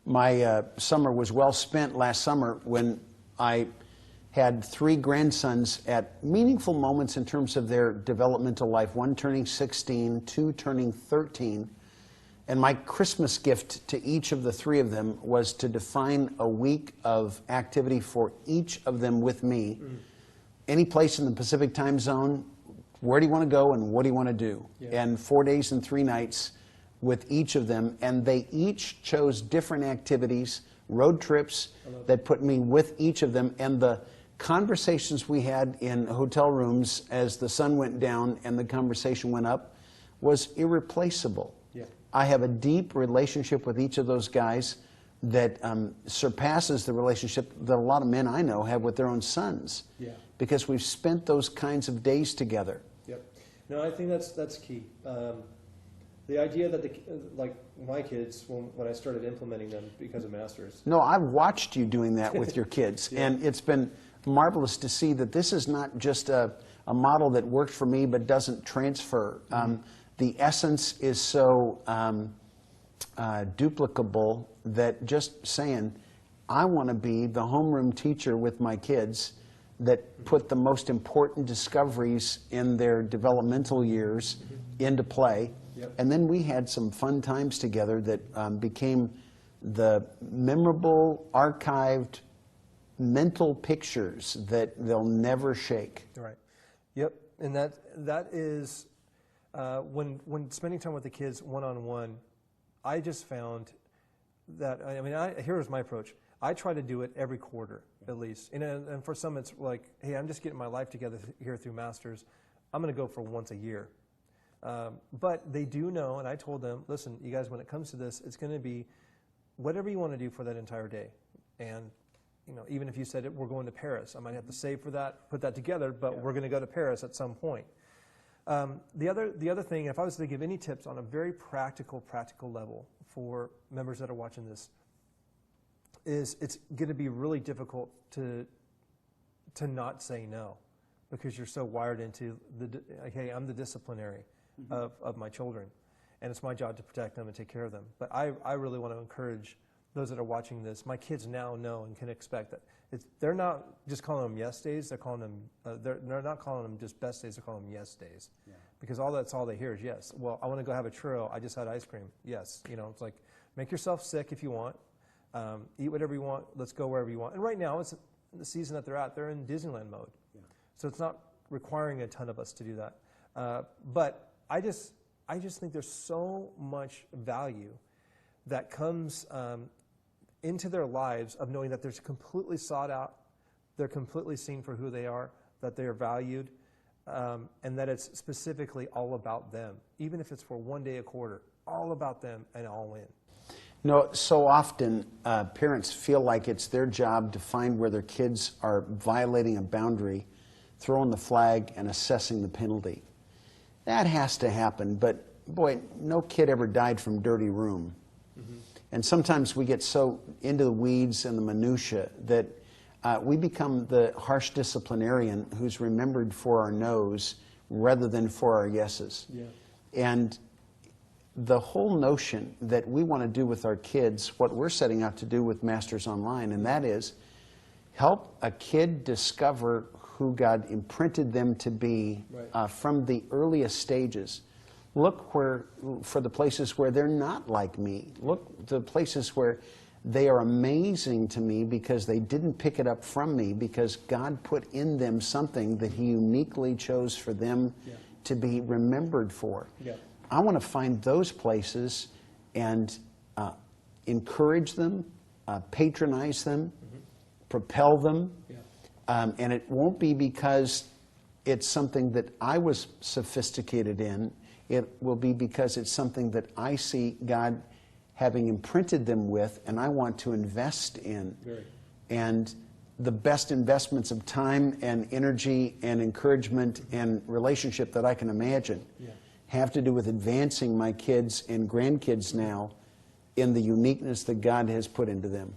My summer was well spent last summer when I had 3 grandsons at meaningful moments in terms of their developmental life, 1 turning 16, 2 turning 13. And my Christmas gift to each of the 3 of them was to define a week of activity for each of them with me. Any place in the Pacific time zone, where do you want to go and what do you want to do? Yeah. And 4 days and 3 nights with each of them. And they each chose different activities, road trips that put me with each of them. And the conversations we had in hotel rooms as the sun went down and the conversation went up was irreplaceable. Yeah. I have a deep relationship with each of those guys that surpasses the relationship that a lot of men I know have with their own sons. Yeah. Because we've spent those kinds of days together. Yep. No, I think that's key. The idea that like my kids, when I started implementing them because of Masters. No, I've watched you doing that with your kids, yeah. And it's been marvelous to see that this is not just a model that worked for me but doesn't transfer. The essence is so duplicable that just saying, I want to be the homeroom teacher with my kids that put the most important discoveries in their developmental years into play. Yep. And then we had some fun times together that became the memorable, archived, mental pictures that they'll never shake. Right. Yep. And that is, when spending time with the kids one-on-one, I just found that, I mean, here's my approach. I try to do it every quarter, at least. And for some, it's like, hey, I'm just getting my life together here through Masters. I'm going to go for once a year. But they do know, and I told them, listen, you guys, when it comes to this, it's going to be whatever you want to do for that entire day. And, you know, even if you said we're going to Paris, I might have to save for that, put that together, but we're going to go to Paris at some point. The other thing, if I was to give any tips on a very practical level for members that are watching this, is it's going to be really difficult to not say no, because you're so wired into hey, I'm the disciplinary of my children, and it's my job to protect them and take care of them. But I really want to encourage those that are watching this. My kids now know and can expect that they're not just calling them yes days. They're calling them they're not calling them just best days. They're calling them yes days, because that's all they hear is yes. Well, I want to go have a churro. I just had ice cream. Yes, you know, it's like, make yourself sick if you want. Eat whatever you want. Let's go wherever you want. And right now, it's the season that they're at. They're in Disneyland mode, so it's not requiring a ton of us to do that. But I just think there's so much value that comes into their lives of knowing that they're completely sought out, they're completely seen for who they are, that they are valued, and that it's specifically all about them, even if it's for one day a quarter, all about them and all in. No, so often parents feel like it's their job to find where their kids are violating a boundary, throwing the flag, and assessing the penalty. That has to happen, but boy, no kid ever died from dirty room. And sometimes we get so into the weeds and the minutia that we become the harsh disciplinarian who's remembered for our no's rather than for our yeses. Yeah. And the whole notion that we want to do with our kids what we're setting out to do with Masters Online, and that is help a kid discover who God imprinted them to be from the earliest stages. Look for the places where they're not like me. Look the places where they are amazing to me because they didn't pick it up from me, because God put in them something that He uniquely chose for them to be remembered for. Yeah. I want to find those places and encourage them, patronize them, propel them. And it won't be because it's something that I was sophisticated in. It will be because it's something that I see God having imprinted them with, and I want to invest in. And the best investments of time and energy and encouragement and relationship that I can imagine have to do with advancing my kids and grandkids now in the uniqueness that God has put into them.